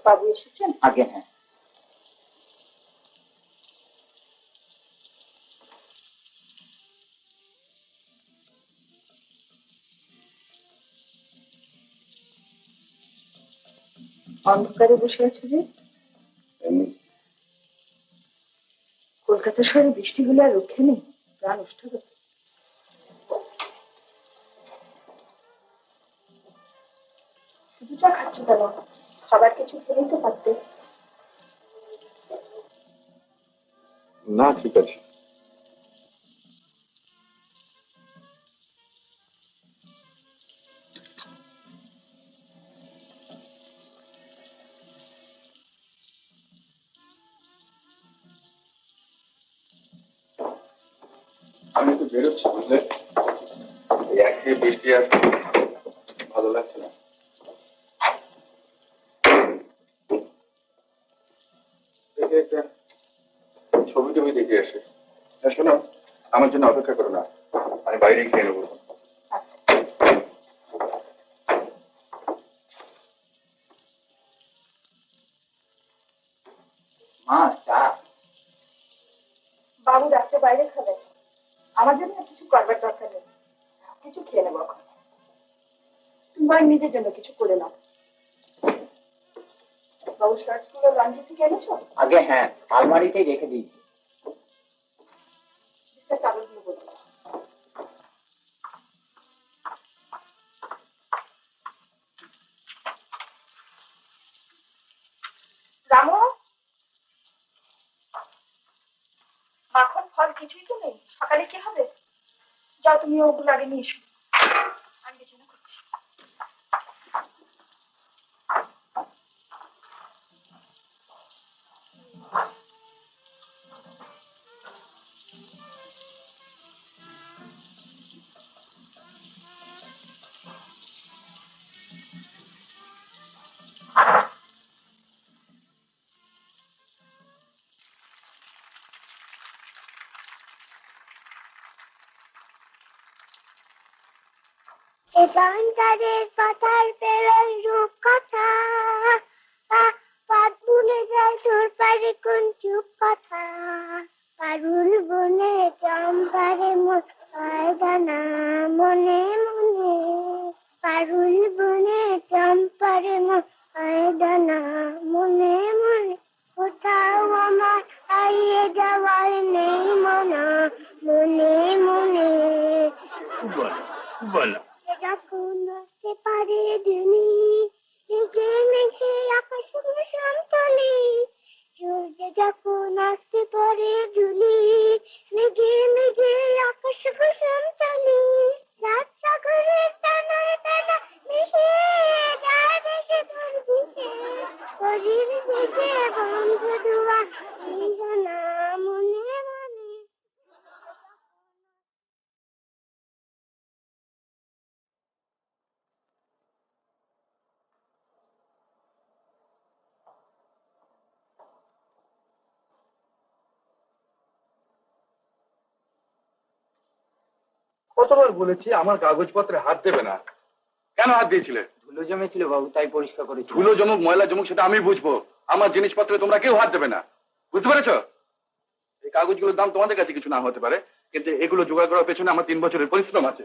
বাবু এসেছেন? আগে হ্যাঁ। অন্ধকারে বসে আছে যে? কলকাতা শহরে বৃষ্টি হলে আর রক্ষে নেই, প্রাণ উষ্ঠ। শুধু চা খাচ্ছ কেন? খাবার কিছু খেলেই তো পারতে। না ঠিক আছে। আমি তো বেরোচ্ছি বুঝলে, একই বৃষ্টি আসছে, ভালো লাগছে না। একটা ছবি টবি দেখে আসে। শোনো, আমার জন্য অপেক্ষা করো না, আমি বাইরে খেয়ে নেবো। মা চা। বাবু রাত্রে বাইরে খাবেন, আমার জন্য কিছু করবার দরকার নেই, কিছু খেয়ে নেবো এখন। তুমি নিজের জন্য কিছু করে নাও। বাবু শার্টস গুলো লন্ড্রি থেকে এনেছো? আগে হ্যাঁ, আলমারিতেই রেখে দিয়েছি। কাগজগুলো বলবো। রামু, মাখন ফল কিছুই তো নেই, সকালে কি হবে? যাও তুমি ওগুলো আগে নিয়ে এসো, আমি বিছানা করছি। এখানকারের পাতার পেলেন রূপ কথা, পাত ভুলে যায় তোর পারে কোন চুপ কথা। পারুল বনে চম্পারে মোটায় দানা মনে মনে, পারুল বনে চম্পারে মোটায় দানা মনে মনে। কোথাও আমার হারিয়ে যাওয়ার নেই মনা মনে মনে। বলো যখন আসতে পারে দিনি মেঘে মেঘে আকাশ কুসুম তলি, সূর্য যখন আসতে পারে ধুলি মেঘে মেঘে আকাশ কুসুম তলি। রাত সাগরের টানায় টানা মিশে যায় ভেসে তোর দিকে, শরীর থেকে বন্ধ দুয়া এই জানা মনে মনে। কতবার বলেছি আমার কাগজপত্রে হাত দেবে না, কেন হাত দিয়েছিলে? ধুলো জমেছিল বাবু, তাই পরিষ্কার করেছি। ধুলো জমুক ময়লা জমুক সেটা আমি বুঝবো, আমার জিনিসপত্রে তোমরা কেউ হাত দেবে না, বুঝতে পেরেছো? এই কাগজগুলোর দাম তোমাদের কাছে কিছু না হতে পারে, কিন্তু এগুলো জোগাড় করার পেছনে আমার 3 বছরের পরিশ্রম আছে।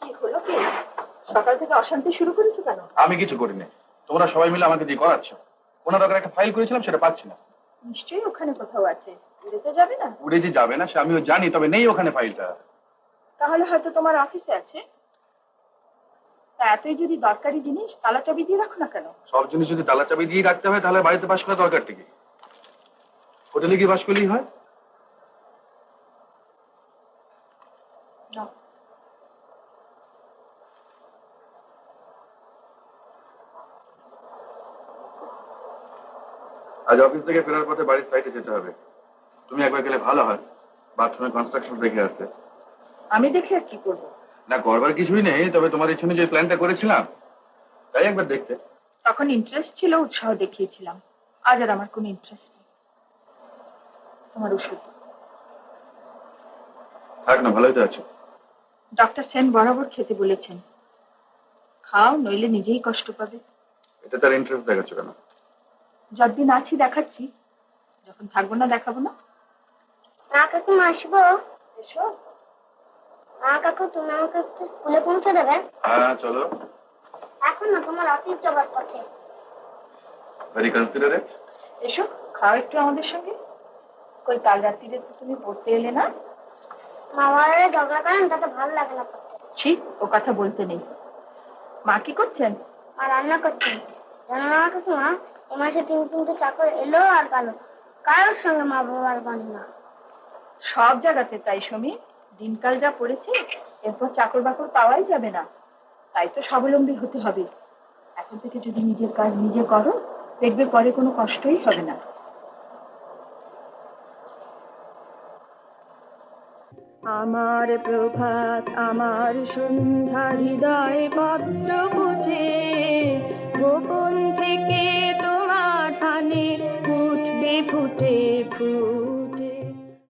কি হলো কি? সকাল থেকে অশান্তি শুরু করেছো কেন? আমি কিছু করিনি, তোমরা সবাই মিলে আমাকে দিয়ে করাচ্ছ। কোনো দরকার একটা ফাইল করেছিলাম, সেটা পাচ্ছি না। নিশ্চয়ই ওখানে কোথাও আছে, উড়ে তো যাবে না। উড়ে যে যাবে না সে আমিও জানি, তবে নেই ওখানে ফাইলটা। তাহলে হয়তো তোমার অফিসে আছে। তা এতই যদি দরকারি জিনিস, তালা চাবি দিয়ে রাখো না কেন? সব জিনিস যদি তালা চাবি দিয়ে রাখতে হয় তাহলে বাড়িতে বাস করা দরকার কি? হোটেলে গিয়ে বাস করলেই হয়। নাও। আজ অফিস থেকে ফেরার পথে বাড়ির সাইডে যেতে হবে, তুমি একবার গেলে ভালো হয়, বাথরুমে কনস্ট্রাকশন দেখে আসতে। আমি দেখে আর কি করবো? না করবার কিছুই নেই, তবে তোমার ইচ্ছে যে প্ল্যানটা করেছিলাম তাই একবার দেখতে। তখন ইন্টারেস্ট ছিল, উৎসাহ দেখিয়েছিলাম। আজ আর আমার কোনো ইন্টারেস্ট নেই। তোমার ওষুধ থাক না, ভালোই তো আছো। ডক্টর সেন বরাবর খেতে বলেছেন। খাও, নইলে নিজেই কষ্ট পাবে। এটা তার ইন্টারেস্ট দেখাচ্ছ কেন? যতদিন আছি দেখাচ্ছি, যখন থাকবো না দেখাবো না। মা কাকিমা আসবো? এসো। মা কাকু তুমি আমাকে একটু স্কুলে পৌঁছে দেবে? হ্যাঁ চলো। এখন না, তোমার অফিস যাবার পথে। Very considerate. এসো, খাও একটু আমাদের সঙ্গে। কই কাল রাত্রিরে তো তুমি পড়তে এলে না? মা বাবারা ঝগড়া করেন, তাতে ভালো লাগে না পড়তে। ছি, ও কথা বলতে নেই। মা কি করছেন? মা রান্না করছেন। জানো না কাকিমা, এ মাসে 3-3টে চাকর এলো আর গেল, কারোর সঙ্গে মা বাবার বানি না। সব জায়গাতে তাই সমী, দিনকাল যা পড়েছে, এরপর চাকর বাকর পাওয়াই যাবে না। তাই তো স্বাবলম্বী হতে হবে। এখন থেকে যদি নিজের কাজ নিজে করো, দেখবে পরে কোনো কষ্টই হবে না। আমার প্রভাত, আমার সন্ধ্যা, হৃদয় পত্র ফুটে, গোপন থেকে তোমার টানে উঠবে ফুটে ফুল।